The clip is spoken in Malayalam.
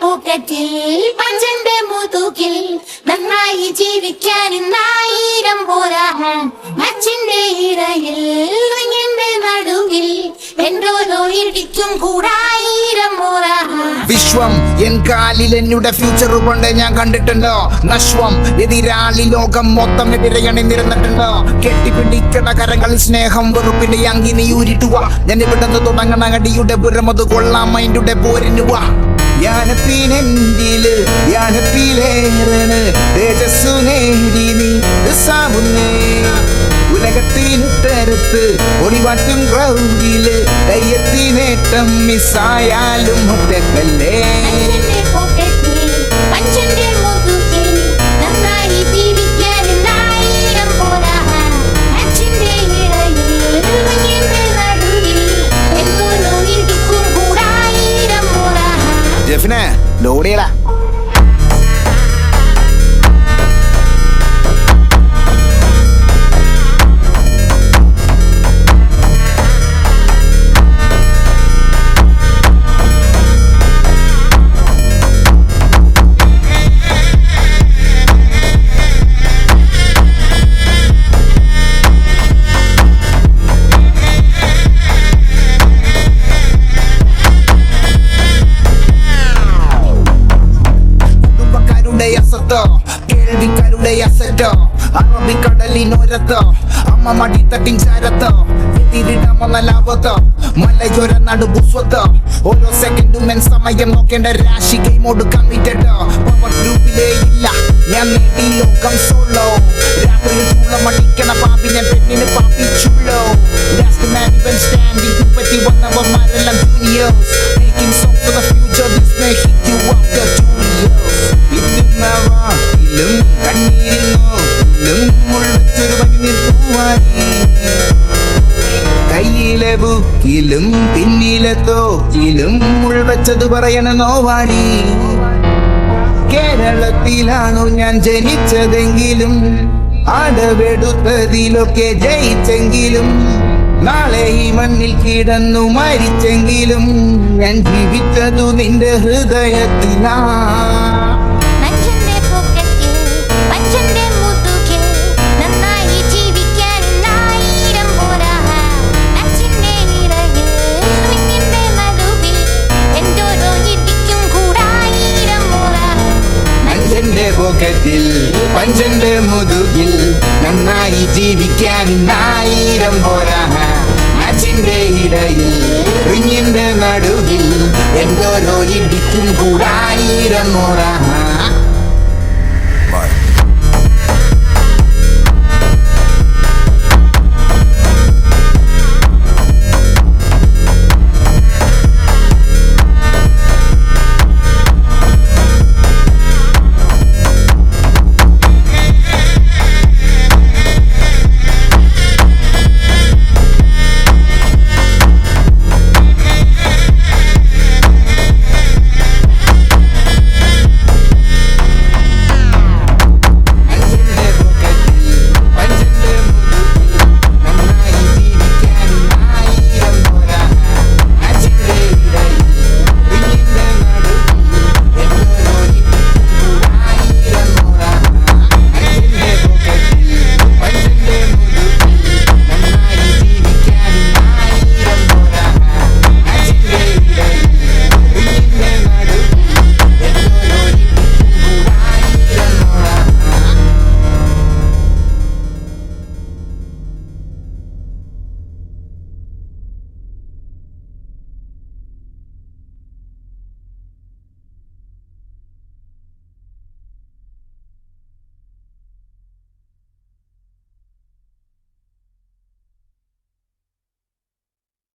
പോക്കറ്റിൽ പഞ്ചന്റെ മുതുകിൽ നന്നായി ജീവിക്കാൻ ഇന്നായിരം പോരാ മച്ചിന്റെ ഇടയിൽ റിങ്ങിന്റെ നടുവിൽ എന്തോരോ ഇടിക്കും കൂടായിരം പോരാ വിശ്വം എൻ കാലിൽ എന്നുടെ ഫ്യൂച്ചർ കൊണ്ട് ഞാൻ കണ്ടിട്ടുണ്ടോ നശ്വം എതിരാളി ലോകം മൊത്തം എതിരയണി നിരന്നിട്ടുണ്ടോ കെട്ടിപ്പിടിക്കണ കരകളിൽ സ്നേഹം വെറുപ്പിന്റെ അങ്കിനി ഊരിട്ടുവാ ഞാൻ ഇവിടുന്ന് തുടങ്ങണ അടിയുടെ പുരമത് കൊള്ളാം മൈൻഡുടെ പോരിനുവാ യാനപ്പീനെന്തില് യാനപ്പീലേറന് തേജസ്സു നേടി നീ സാവുന്നേ ഉലകത്തിന് തരത്ത് ഒളിവാറ്റും ക്രൗഡില് ദയ്യത്തിനേട്ടം മിസ്സായാലും മുത്തക്കല്ലേ പഞ്ചന്റെ മുതുകിൽ നന്നായി ജീവിക്കാൻ ഇന്നായിരം പോരാ മച്ചിന്റെ ഇടയിൽ റിങ്ങിന്റെ നടുവിൽ എന്തോരോ ഇടിക്കും കൂടായിരം പോരാ ജെഫിനെ ലോഡ് ചെയ്യടാ കേൾവിക്കാരുടെ അസറ്റോ അറബിക്കടലിനോരത്തോ അമ്മ മടിത്തട്ടിൻ ചാരത്തോ എതിരിടാമെന്ന ലാഭത്തോ മലയോര നടുപുസ്വത്തോ ഓരോ സെക്കൻഡും എൻ സമയം നോക്കേണ്ട രാശി ഗെയിമോട് കമ്മിറ്റഡോ പവർ ഗ്രൂപ്പിലേ ഇല്ല ഞാൻ നേടി ലോകം സോളോ രാത്രിയിൽ ചൂളമടിക്കണ പാപ്പിനെ പെണ്ണിന് പാപ്പിച്ചുള്ളോ ലാസ്റ്റ് മാൻ ഇവൻ സ്റ്റാൻഡിംഗ് പറ്റി വന്നവന്മാരെല്ലാം juniors making song for the future this may hit you after 2 years ിലും കണ്ണീരിലും മുൾവെച്ചൊരു പനിനീർ പൂവാരി കയ്യിലെ ബുക്കിലും പിന്നിലെ തോക്കിലും മുൾവെച്ചത് പറയണ നോവാരി കേരളത്തിലാണു ഞാൻ ജനിച്ചതെങ്കിലും അടവെടുത്തതിലൊക്കെ ജയിച്ചെങ്കിലും നാളെ ഈ മണ്ണിൽ കിടന്നു മരിച്ചെങ്കിലും ഞാൻ ജീവിച്ചതു നിന്റെ ഹൃദയത്തിലാ പോക്കറ്റിൽ പഞ്ചന്റെ മുതുകിൽ നന്നായി ജീവിക്കാൻ ഇന്നായിരം പോരാ മച്ചിന്റെ ഇടയിൽ റിങ്ങിന്റെ നടുവിൽ എന്തോരോ ഇടിക്കും കൂടായിരം പോരാ